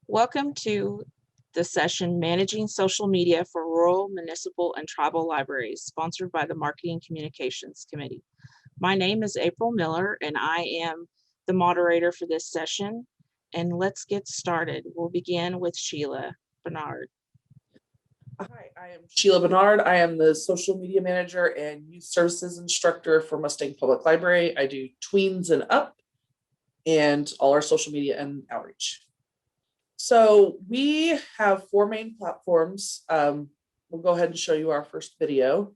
Welcome to the session Managing Social Media for Rural, Municipal, and Tribal Libraries, sponsored by the Marketing Communications Committee. My name is April Miller, and I am the moderator for this session. And let's get started. We'll begin with Sheila Bernard. Hi, I am Sheila Bernard. I am the social media manager and youth services instructor for Mustang Public Library. I do tweens and up and all our social media and outreach. So we have four main platforms. We'll go ahead and show you our first video.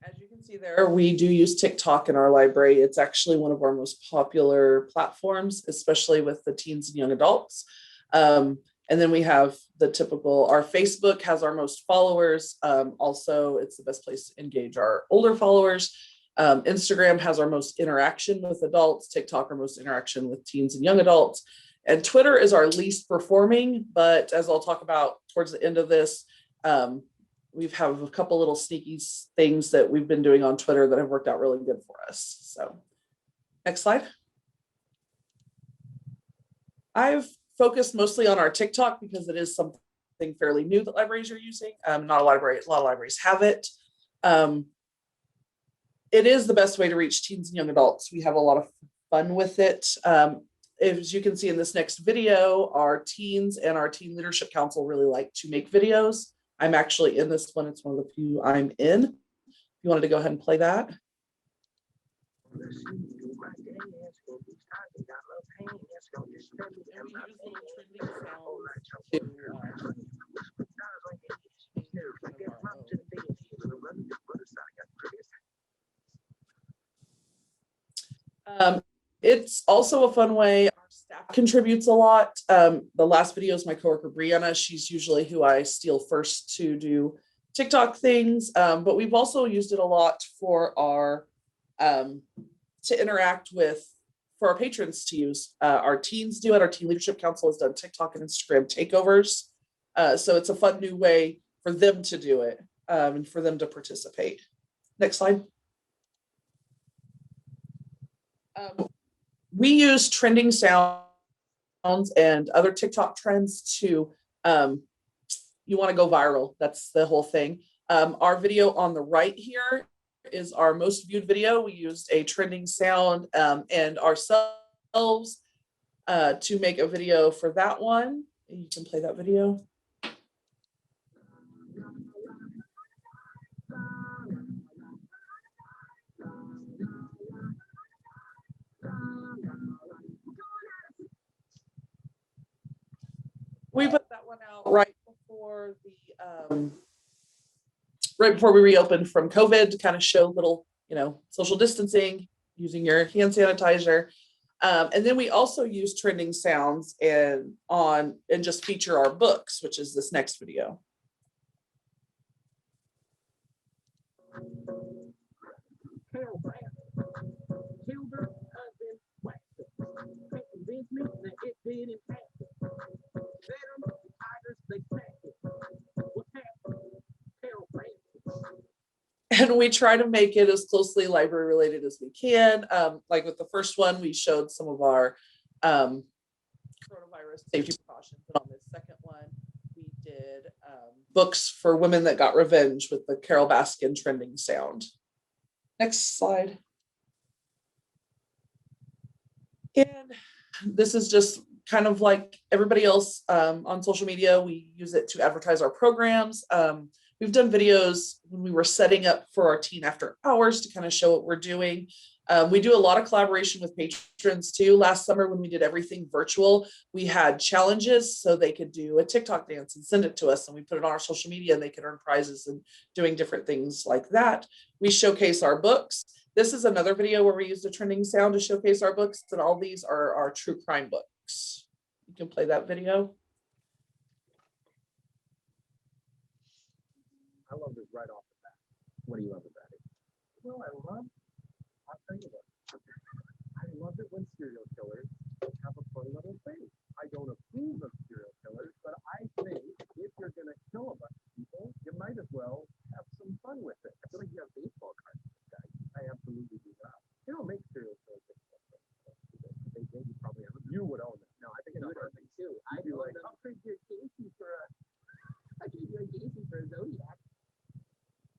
As you can see there, we do use TikTok in our library. It's actually one of our most popular platforms, especially with the teens and young adults. And then we have the typical, our Facebook has our most followers. Also, it's the best place to engage our older followers. Instagram has our most interaction with adults, TikTok our most interaction with teens and young adults. And Twitter is our least performing, but as I'll talk about towards the end of this, we have a couple little sneaky things that we've been doing on Twitter that have worked out really good for us. So next slide. I've focused mostly on our TikTok because it is something fairly new that libraries are using. Not a lot of libraries have it. It is the best way to reach teens and young adults. We have a lot of fun with it. As you can see in this next video, our teens and our Teen Leadership Council really like to make videos. I'm actually in this one. It's one of the few I'm in. You wanted to go ahead and play that? It's also a fun way. Our staff contributes a lot. The last video is my coworker Brianna. She's usually who I steal first to do TikTok things, but we've also used it a lot for our to interact with, for our patrons to use. Our teens do it. Our Teen Leadership Council has done TikTok and Instagram takeovers, so it's a fun new way for them to do it and for them to participate. Next slide. We use trending sounds and other TikTok trends to, you want to go viral. That's the whole thing. Our video on the right here is our most viewed video. We used a trending sound and ourselves to make a video for that one. You can play that video. We put that one out right before we reopened from COVID to kind of show little, social distancing, using your hand sanitizer. And then we also use trending sounds and just feature our books, which is this next video. And we try to make it as closely library related as we can. Like with the first one, we showed some of our coronavirus safety precautions. And on this second one, we did books for women that got revenge with the Carol Baskin trending sound. Next slide. And this is just kind of like everybody else on social media. We use it to advertise our programs. We've done videos when we were setting up for our teen after hours to kind of show what we're doing. We do a lot of collaboration with patrons too. Last summer when we did everything virtual, we had challenges so they could do a TikTok dance and send it to us, and we put it on our social media and they could earn prizes and doing different things like that. We showcase our books. This is another video where we used a trending sound to showcase our books, and all these are our true crime books. You can play that video. I love this right off the bat. What do you love about it? Well, I'll tell you what. I love it when serial killers have a fun little thing. I don't approve of serial killers, but I think if you're going to kill a bunch of people, you might as well have some fun with it. I feel like you have baseball cards with this guy. I absolutely do that. They don't make serial killers. They probably have. You would own them. No, I think you would own them too. I'd be like, I'll trade you a Casey for a Zodiac.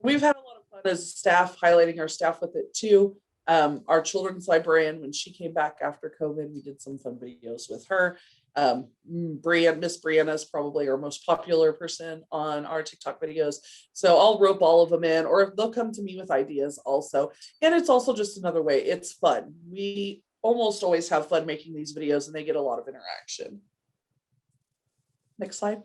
We've had a lot of fun as staff, highlighting our staff with it too. Our children's librarian, when she came back after COVID, we did some fun videos with her. Miss Brianna is probably our most popular person on our TikTok videos. So I'll rope all of them in, or they'll come to me with ideas also. And it's also just another way. It's fun. We almost always have fun making these videos, and they get a lot of interaction. Next slide.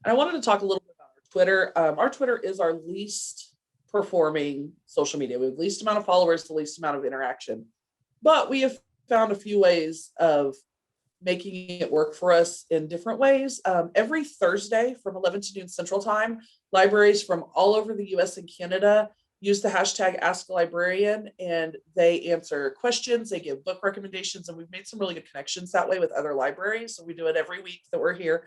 And I wanted to talk a little bit about our Twitter. Our Twitter is our least performing social media. We have the least amount of followers, the least amount of interaction. But we have found a few ways of making it work for us in different ways. Every Thursday from 11 to noon Central Time, libraries from all over the US and Canada use the hashtag Ask a Librarian, and they answer questions, they give book recommendations, and we've made some really good connections that way with other libraries. So we do it every week that we're here.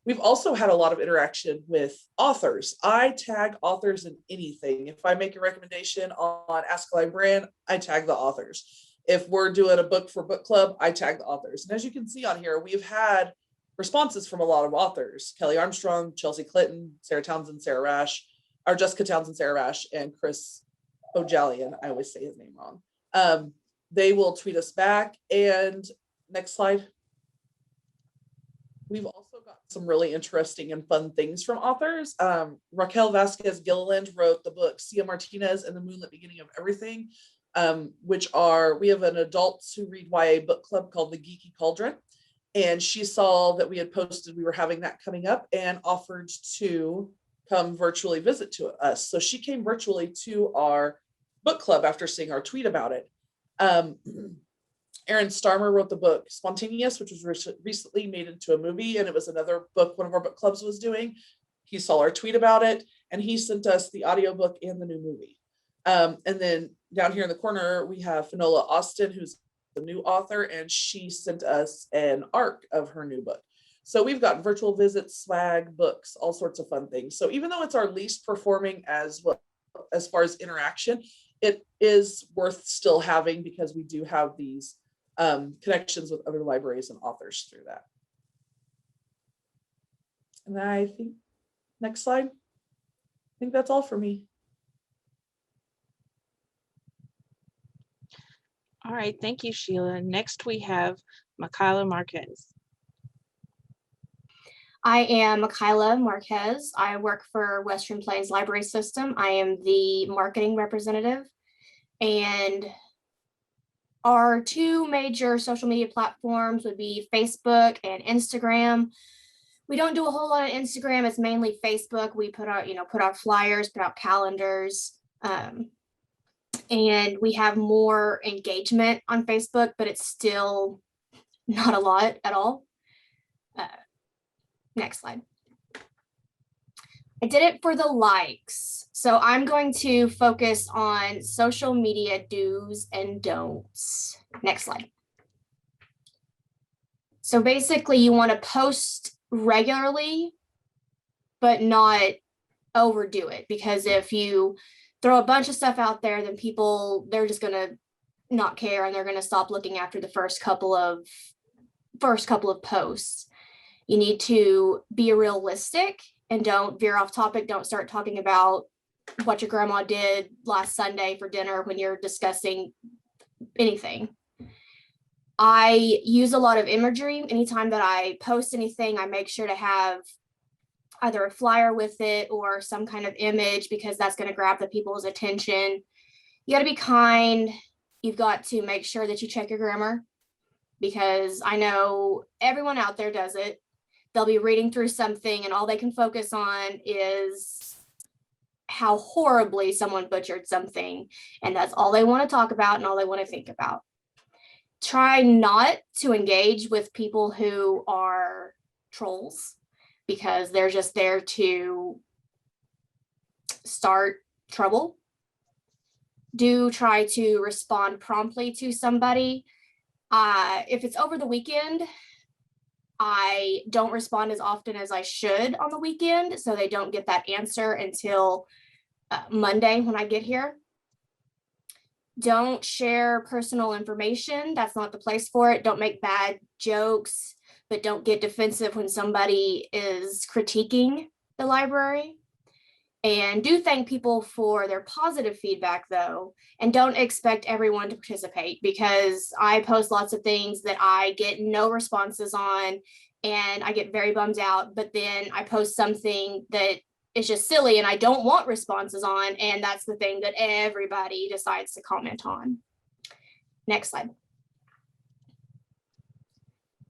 We've also had a lot of interaction with authors. I tag authors in anything. If I make a recommendation on Ask a Librarian, I tag the authors. If we're doing a book for book club, I tag the authors. And as you can see on here, we've had responses from a lot of authors: Kelly Armstrong, Chelsea Clinton, Sarah Townsend, Sarah Rash, or Jessica Townsend, Sarah Rash, and Chris Ojalian. I always say his name wrong. They will tweet us back. And next slide. We've also got some really interesting and fun things from authors. Raquel Vasquez Gilliland wrote the book Cia Martinez and the Moonlit Beginning of Everything, we have an adults who read YA book club called the Geeky Cauldron. And she saw that we had posted, we were having that coming up, and offered to come virtually visit to us. So she came virtually to our book club after seeing our tweet about it. Aaron Starmer wrote the book Spontaneous, which was recently made into a movie, and it was another book one of our book clubs was doing. He saw our tweet about it, and he sent us the audiobook and the new movie. And then down here in the corner, we have Finola Austin, who's the new author, and she sent us an ARC of her new book. So we've got virtual visits, swag, books, all sorts of fun things. So even though it's our least performing as far as interaction, it is worth still having, because we do have these connections with other libraries and authors through that. And I think, next slide. I think that's all for me. All right, thank you, Sheila. Next we have Michaela Marquez. I am Michaela Marquez. I work for Western Plains Library System. I am the marketing representative, and our two major social media platforms would be Facebook and Instagram. We don't do a whole lot of Instagram. It's mainly Facebook. We put out flyers, put out calendars, and we have more engagement on Facebook, but it's still not a lot at all. Next slide. I did it for the likes. So I'm going to focus on social media do's and don'ts. Next slide. So basically you want to post regularly, but not overdo it, because if you throw a bunch of stuff out there, then they're just going to not care, and they're going to stop looking after the first couple of posts. You need to be realistic and don't veer off topic. Don't start talking about what your grandma did last Sunday for dinner when you're discussing anything. I use a lot of imagery. Anytime that I post anything, I make sure to have either a flyer with it or some kind of image, because that's going to grab the people's attention. You got to be kind. You've got to make sure that you check your grammar, because I know everyone out there does it. They'll be reading through something and all they can focus on is how horribly someone butchered something. And that's all they want to talk about and all they want to think about. Try not to engage with people who are trolls, because they're just there to start trouble. Do try to respond promptly to somebody. If it's over the weekend, I don't respond as often as I should on the weekend, so they don't get that answer until Monday when I get here. Don't share personal information. That's not the place for it. Don't make bad jokes, but don't get defensive when somebody is critiquing the library. And do thank people for their positive feedback, though, and don't expect everyone to participate, because I post lots of things that I get no responses on, and I get very bummed out. But then I post something that is just silly and I don't want responses on, and that's the thing that everybody decides to comment on. Next slide.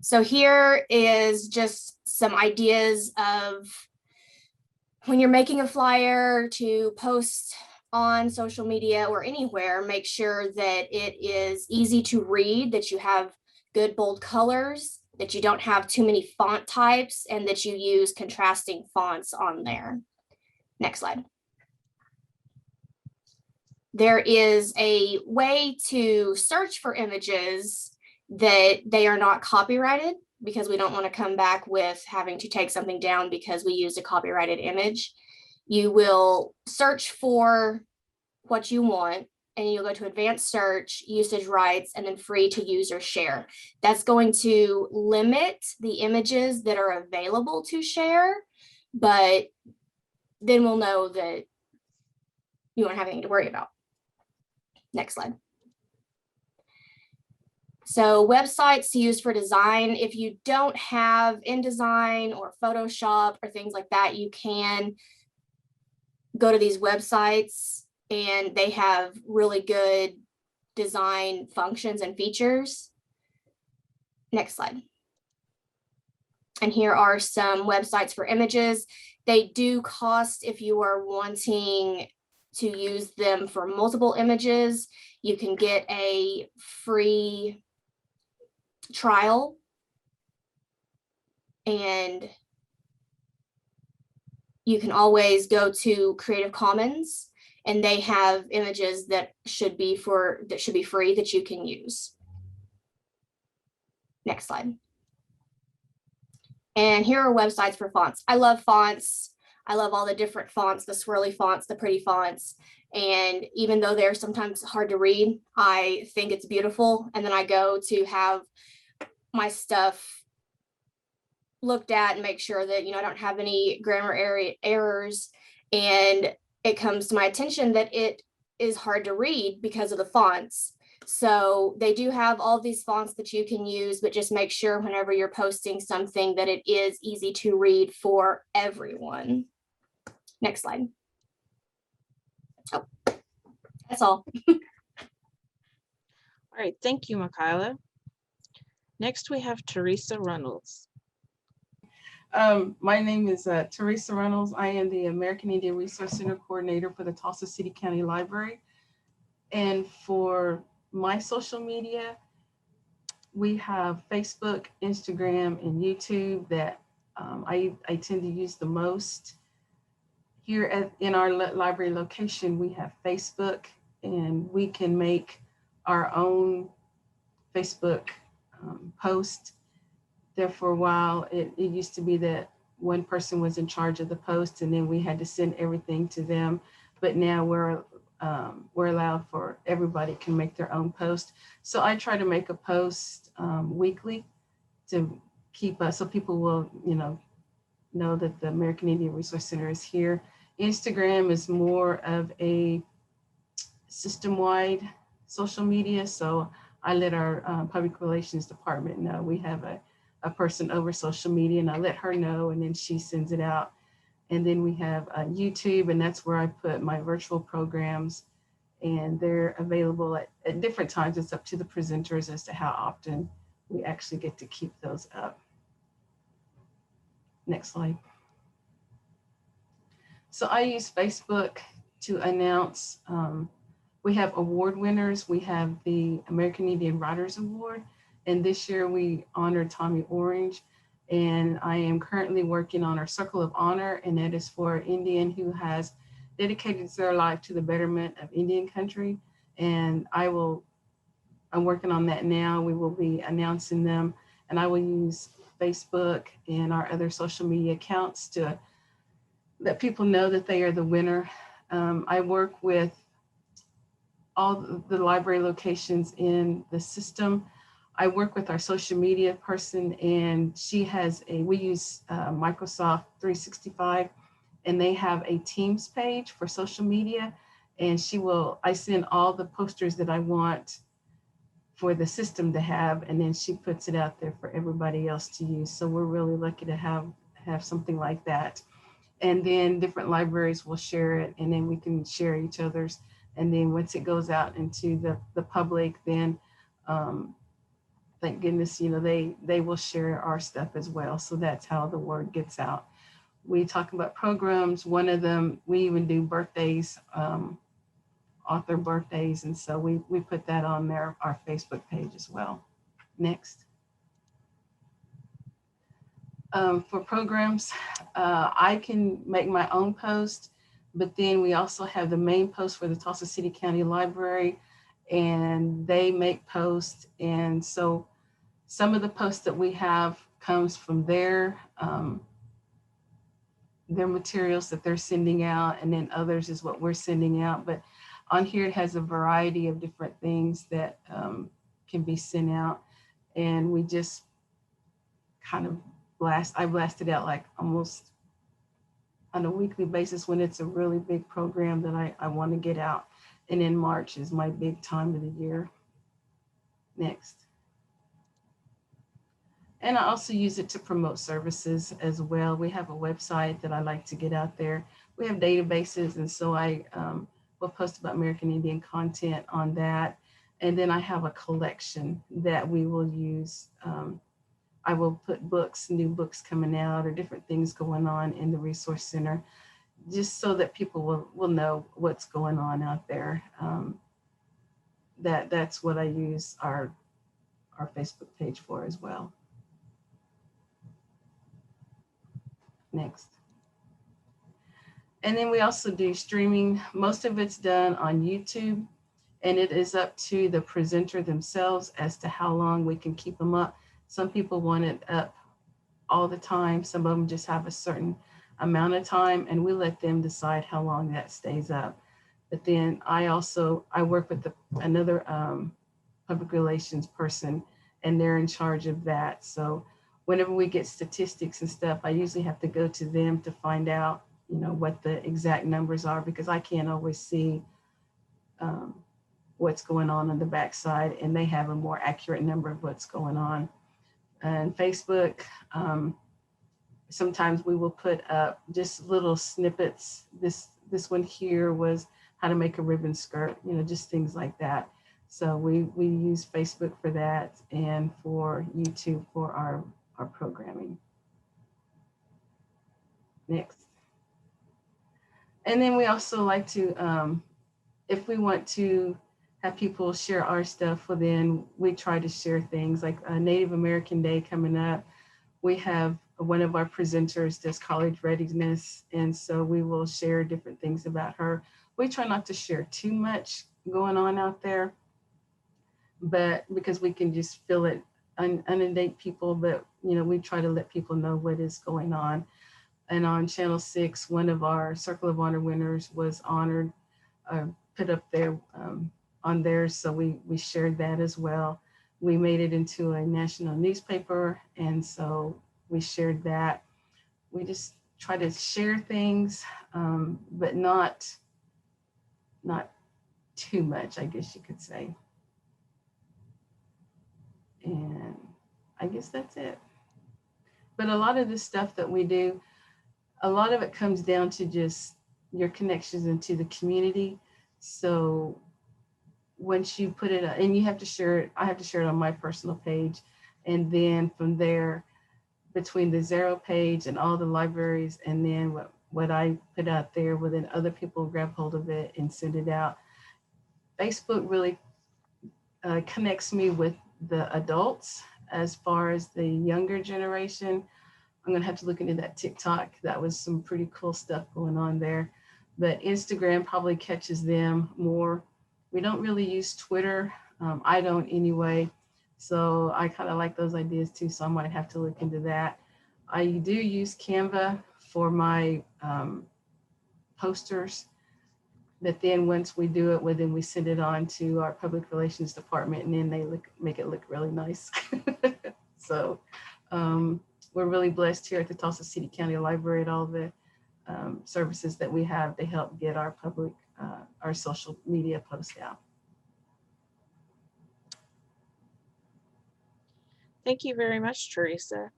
So here is just some ideas of when you're making a flyer to post on social media or anywhere, make sure that it is easy to read, that you have good bold colors, that you don't have too many font types, and that you use contrasting fonts on there. Next slide. There is a way to search for images that they are not copyrighted, because we don't want to come back with having to take something down because we used a copyrighted image. You will search for what you want, and you'll go to advanced search, usage rights, and then free to use or share. That's going to limit the images that are available to share, but then we'll know that you won't have anything to worry about. Next slide. So websites to use for design, if you don't have InDesign or Photoshop or things like that, you can go to these websites and they have really good design functions and features. Next slide. And here are some websites for images. They do cost if you are wanting to use them for multiple images. You can get a free trial, and you can always go to Creative Commons, and they have images that should be free that you can use. Next slide. And here are websites for fonts. I love fonts. I love all the different fonts, the swirly fonts, the pretty fonts. And even though they're sometimes hard to read, I think it's beautiful. And then I go to have my stuff looked at and make sure that, I don't have any grammar errors. And it comes to my attention that it is hard to read because of the fonts. So they do have all these fonts that you can use, but just make sure whenever you're posting something that it is easy to read for everyone. Next slide. Oh, that's all. All right, thank you, Makayla. Next, we have Teresa Reynolds. My name is Teresa Reynolds. I am the American Indian Resource Center Coordinator for the Tulsa City County Library. And for my social media, we have Facebook, Instagram, and YouTube that I tend to use the most. Here in our library location, we have Facebook, and we can make our own Facebook post. There for a while, it used to be that one person was in charge of the post, and then we had to send everything to them. But now we're allowed for everybody can make their own post. So I try to make a post weekly to keep us so people will know that the American Indian Resource Center is here. Instagram is more of a system-wide social media, so I let our public relations department know. We have a person over social media, and I let her know, and then she sends it out. And then we have YouTube, and that's where I put my virtual programs, and they're available at different times. It's up to the presenters as to how often we actually get to keep those up. Next slide. So I use Facebook to announce, we have award winners. We have the American Indian Writers Award, and this year we honored Tommy Orange. And I am currently working on our Circle of Honor, and that is for an Indian who has dedicated their life to the betterment of Indian country. And I'm working on that now. We will be announcing them, and I will use Facebook and our other social media accounts to let people know that they are the winner. I work with all the library locations in the system. I work with our social media person, and we use Microsoft 365, and they have a Teams page for social media. And I send all the posters that I want for the system to have, and then she puts it out there for everybody else to use. So we're really lucky to have something like that. And then different libraries will share it, and then we can share each other's. And then once it goes out into the public, then thank goodness, they will share our stuff as well. So that's how the word gets out. We talk about programs. One of them, we even do birthdays, author birthdays. And so we put that on there, our Facebook page as well. Next. For programs, I can make my own post, but then we also have the main post for the Tulsa City County Library, and they make posts. And so some of the posts that we have comes from their materials that they're sending out, and then others is what we're sending out. But on here, it has a variety of different things that can be sent out, and we just kind of I blast it out like almost on a weekly basis when it's a really big program that I want to get out. And in March is my big time of the year. Next. And I also use it to promote services as well. We have a website that I like to get out there. We have databases, and so I will post about American Indian content on that. And then I have a collection that we will use. I will put books, new books coming out, or different things going on in the Resource Center, just so that people will know what's going on out there. That's what I use our Facebook page for as well. Next. And then we also do streaming. Most of it's done on YouTube, and it is up to the presenter themselves as to how long we can keep them up. Some people want it up all the time. Some of them just have a certain amount of time, and we let them decide how long that stays up. But then I work with another public relations person, and they're in charge of that. So whenever we get statistics and stuff, I usually have to go to them to find out, what the exact numbers are, because I can't always see what's going on the backside, and they have a more accurate number of what's going on. And Facebook, sometimes we will put up just little snippets. This one here was how to make a ribbon skirt, just things like that. So we use Facebook for that, and for YouTube for our programming. Next. And then we also like to, if we want to have people share our stuff, well, then we try to share things like Native American Day coming up. We have one of our presenters does college readiness, and so we will share different things about her. We try not to share too much going on out there, but because we can just feel it, inundate people, but we try to let people know what is going on. And on Channel 6, one of our Circle of Honor winners was honored, put up there on theirs, so we shared that as well. We made it into a national newspaper, and so we shared that. We just try to share things, but not too much, I guess you could say. And I guess that's it. But a lot of the stuff that we do, a lot of it comes down to just your connections into the community. So once you put it, and you have to share it, I have to share it on my personal page. And then from there, between the Zero page and all the libraries, and then what I put out there, well, then other people grab hold of it and send it out. Facebook really connects me with the adults as far as the younger generation. I'm gonna have to look into that TikTok. That was some pretty cool stuff going on there. But Instagram probably catches them more. We don't really use Twitter. I don't anyway. So I kind of like those ideas too. So I might have to look into that. I do use Canva for my posters. But then once we do it, well, then we send it on to our public relations department, and then they make it look really nice. So we're really blessed here at the Tulsa City County Library at all the services that we have to help get our public, our social media posts out. Thank you very much, Teresa.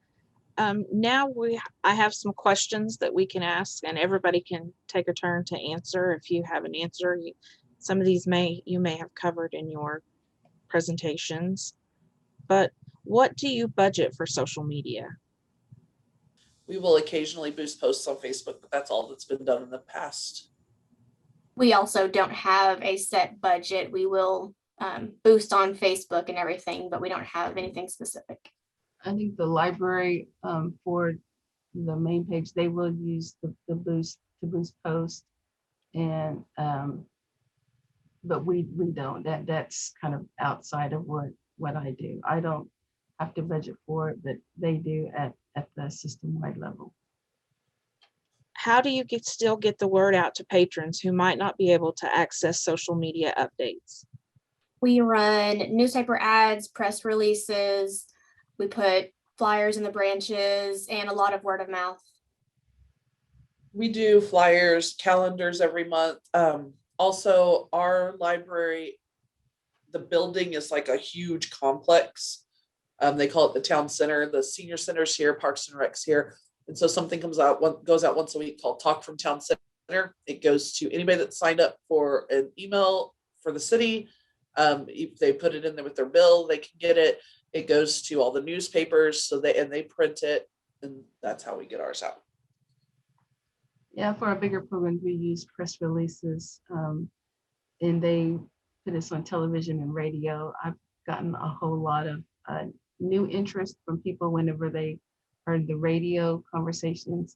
Now I have some questions that we can ask, and everybody can take a turn to answer. If you have an answer, some of these you may have covered in your presentations. But what do you budget for social media? We will occasionally boost posts on Facebook, but that's all that's been done in the past. We also don't have a set budget. We will boost on Facebook and everything, but we don't have anything specific. I think the library for the main page, they will use the boost to boost posts, and but we don't. That's kind of outside of what I do. I don't have to budget for it, but they do at the system-wide level. How do you still get the word out to patrons who might not be able to access social media updates? We run newspaper ads, press releases. We put flyers in the branches and a lot of word of mouth. We do flyers, calendars every month. Also, our library, the building is like a huge complex. They call it the town center. The senior center's here, Parks and Rec's here. And so something goes out once a week called Talk from Town Center. It goes to anybody that signed up for an email for the city. If they put it in there with their bill, they can get it. It goes to all the newspapers, so they print it, and that's how we get ours out. Yeah, for our bigger programs, we use press releases, and they put us on television and radio. I've gotten a whole lot of new interest from people whenever they heard the radio conversations.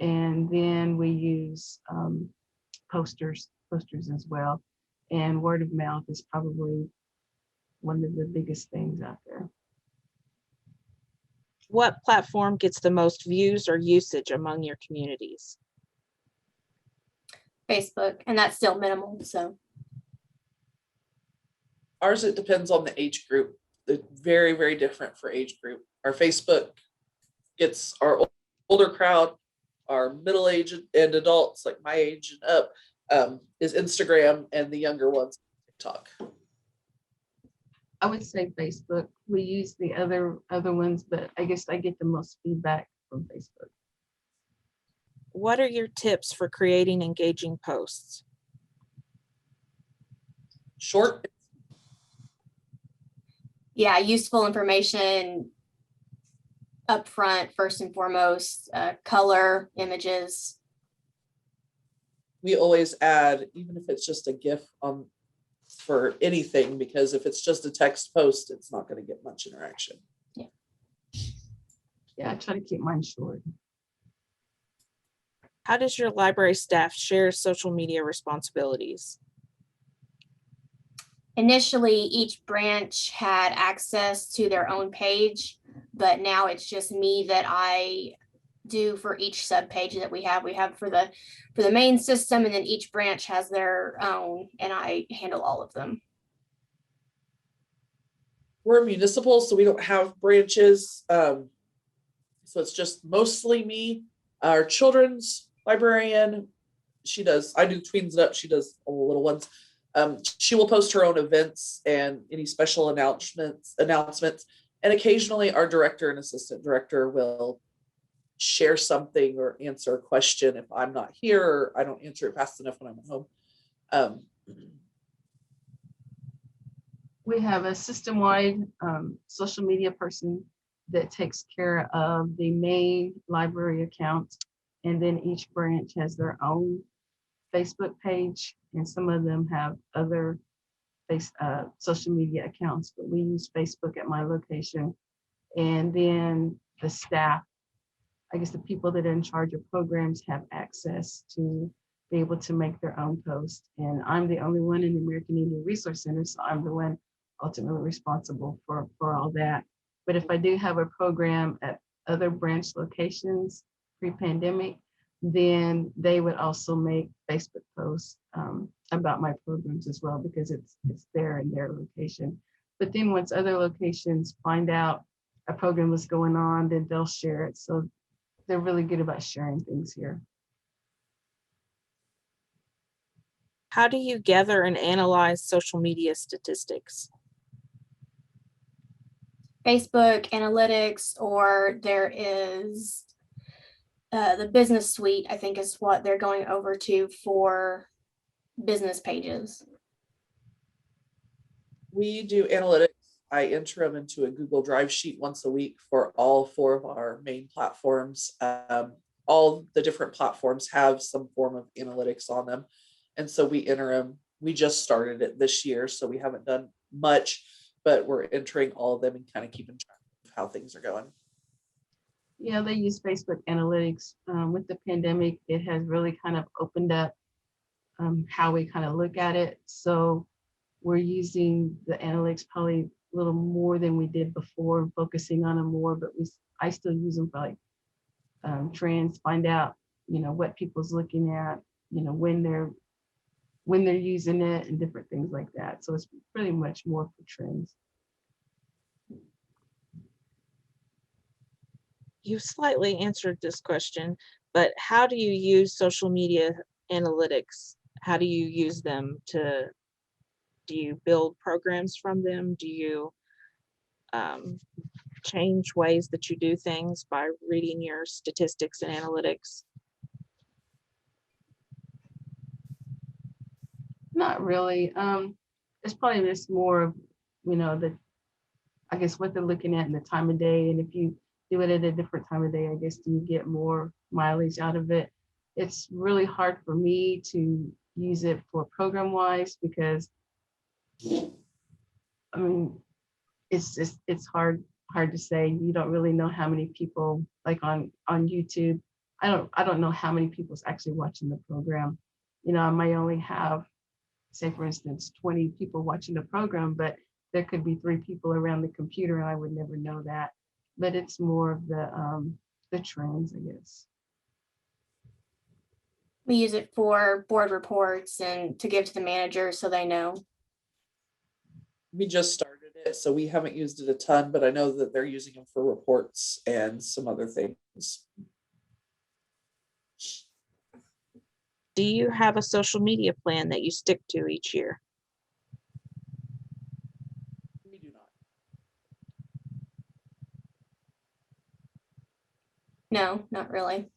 And then we use posters as well. And word of mouth is probably one of the biggest things out there. What platform gets the most views or usage among your communities? Facebook, and that's still minimal. So Ours, it depends on the age group. It's very, very different for age group. Our Facebook gets our older crowd, our middle age and adults like my age and up is Instagram, and the younger ones TikTok. I would say Facebook. We use the other ones, but I guess I get the most feedback from Facebook. What are your tips for creating engaging posts? Short. yeah, useful information up front, first and foremost, color, images. We always add, even if it's just a GIF for anything, because if it's just a text post, it's not going to get much interaction. Yeah, I try to keep mine short. How does your library staff share social media responsibilities? Initially, each branch had access to their own page, but now it's just me that I do for each subpage that we have. We have for the main system, and then each branch has their own, and I handle all of them. We're municipal, so we don't have branches. So it's just mostly me. Our children's librarian, I do tweens it up. She does all the little ones. She will post her own events and any special announcements. And occasionally our director and assistant director will share something or answer a question if I'm not here, or I don't answer it fast enough when I'm at home. We have a system-wide social media person that takes care of the main library account, and then each branch has their own Facebook page, and some of them have other social media accounts, but we use Facebook at my location. And then the staff I guess the people that are in charge of programs have access to be able to make their own post. And I'm the only one in the American Indian Resource Center, so I'm the one ultimately responsible for all that. But if I do have a program at other branch locations pre-pandemic, then they would also make Facebook posts about my programs as well, because it's there in their location. But then once other locations find out a program is going on, then they'll share it. So they're really good about sharing things here. How do you gather and analyze social media statistics? Facebook analytics, or there is the business suite, I think is what they're going over to for business pages. We do analytics. I enter them into a Google Drive sheet once a week for all 4 of our main platforms. All the different platforms have some form of analytics on them. And so we enter them. We just started it this year, so we haven't done much, but we're entering all of them and kind of keeping track of how things are going. Yeah, they use Facebook analytics. With the pandemic, it has really kind of opened up how we kind of look at it. So we're using the analytics probably a little more than we did before, focusing on them more, but I still use them for like trends, find out, what people's looking at, when they're using it and different things like that. So it's pretty much more for trends. You slightly answered this question, but how do you use social media analytics? How do you use them do you build programs from them? Do you change ways that you do things by reading your statistics and analytics? Not really. It's probably just more of, I guess what they're looking at in the time of day. And if you do it at a different time of day, I guess you get more mileage out of it. It's really hard for me to use it for program wise, because it's hard to say. You don't really know how many people, like on YouTube, I don't know how many people's actually watching the program. I might only have, say for instance, 20 people watching the program, but there could be 3 people around the computer and I would never know that. But it's more of the trends, I guess. We use it for board reports and to give to the manager so they know. We just started it, so we haven't used it a ton, but I know that they're using them for reports and some other things. Do you have a social media plan that you stick to each year? We do not. No, not really.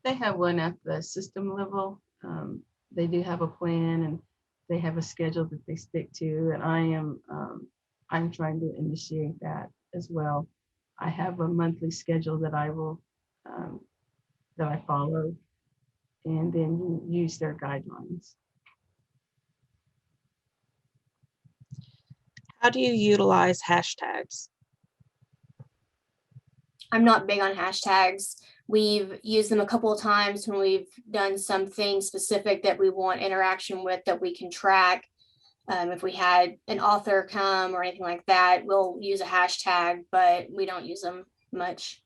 They have one at the system level. They do have a plan and they have a schedule that they stick to, and I'm trying to initiate that as well. I have a monthly schedule that I will that I follow, and then use their guidelines. How do you utilize hashtags? I'm not big on hashtags. We've used them a couple of times when we've done something specific that we want interaction with that we can track. If we had an author come or anything like that, we'll use a hashtag, but we don't use them much.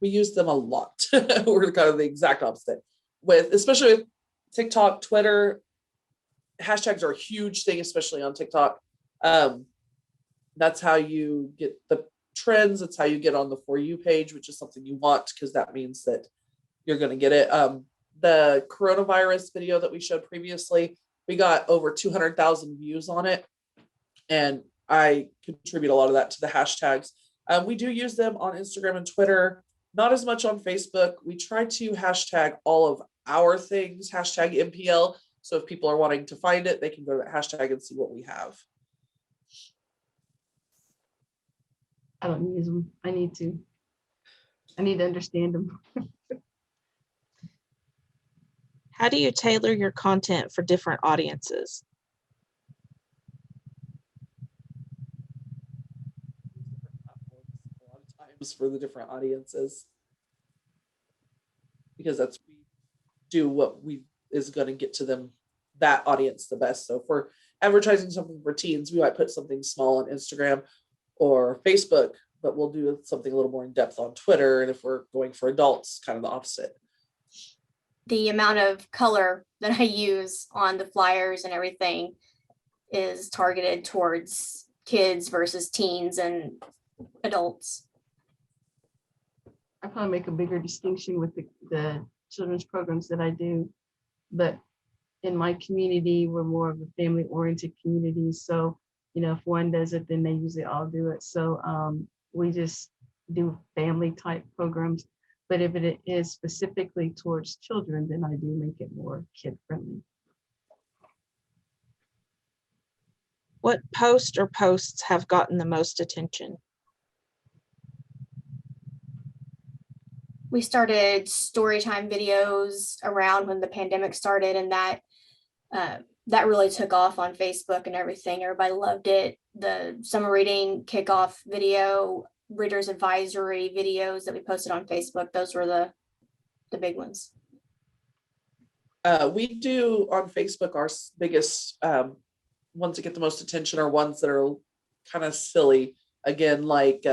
We use them a lot. We're kind of the exact opposite. Especially with TikTok, Twitter, hashtags are a huge thing, especially on TikTok. That's how you get the trends. It's how you get on the For You page, which is something you want, because that means that you're going to get it. The coronavirus video that we showed previously, we got over 200,000 views on it, and I contribute a lot of that to the hashtags. We do use them on Instagram and Twitter, not as much on Facebook. We try to hashtag all of our things, hashtag MPL. So if people are wanting to find it, they can go to that hashtag and see what we have. I don't use them. I need to understand them. How do you tailor your content for different audiences? A lot of times for the different audiences, because that's we do what we is going to get to them, that audience, the best. So if we're advertising something for teens, we might put something small on Instagram or Facebook, but we'll do something a little more in depth on Twitter. And if we're going for adults, kind of the opposite. The amount of color that I use on the flyers and everything is targeted towards kids versus teens and adults. I probably make a bigger distinction with the children's programs that I do, but in my community, we're more of a family-oriented community. So, you know, if one does it, then they usually all do it. So we just do family type programs. But if it is specifically towards children, then I do make it more kid friendly. What post or posts have gotten the most attention? We started storytime videos around when the pandemic started, and that really took off on Facebook and everything. Everybody loved it. The summer reading kickoff video, readers advisory videos that we posted on Facebook, those were the big ones. We do on Facebook, our biggest ones that get the most attention are ones that are kind of silly. Again, like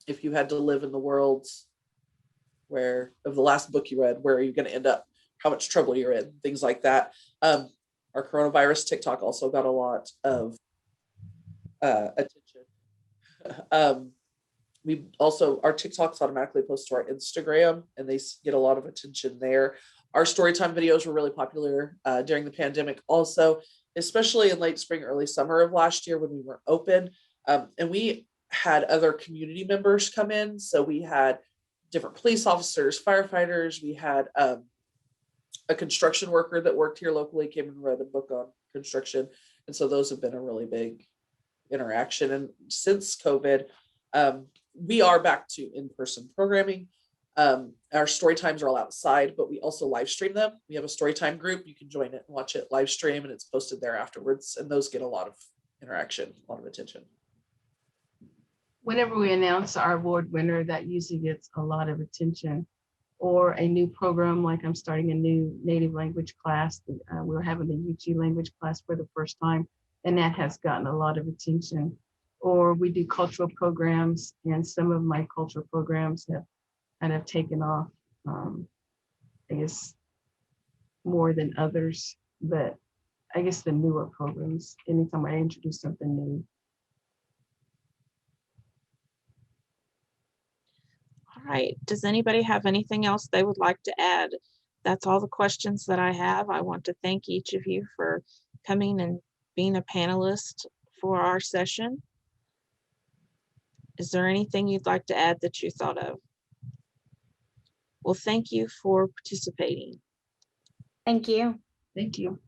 if you had to live in the world where of the last book you read, where are you going to end up, how much trouble you're in, things like that. Our coronavirus TikTok also got a lot of attention. We also, our TikToks automatically post to our Instagram, and they get a lot of attention there. Our storytime videos were really popular during the pandemic also, especially in late spring, early summer of last year when we weren't open. And we had other community members come in. So we had different police officers, firefighters. We had a construction worker that worked here locally, came and read a book on construction. And so those have been a really big interaction. And since COVID, we are back to in-person programming. Our story times are all outside, but we also live stream them. We have a story time group. You can join it and watch it live stream, and it's posted there afterwards. And those get a lot of interaction, a lot of attention. Whenever we announce our award winner, that usually gets a lot of attention. Or a new program, like I'm starting a new native language class. We're having the UG language class for the first time, and that has gotten a lot of attention. Or we do cultural programs, and some of my cultural programs have kind of taken off, I guess, more than others. But I guess the newer programs, anytime I introduce something new. All right, does anybody have anything else they would like to add? That's all the questions that I have. I want to thank each of you for coming and being a panelist for our session. Is there anything you'd like to add that you thought of? Well, thank you for participating. Thank you. Thank you.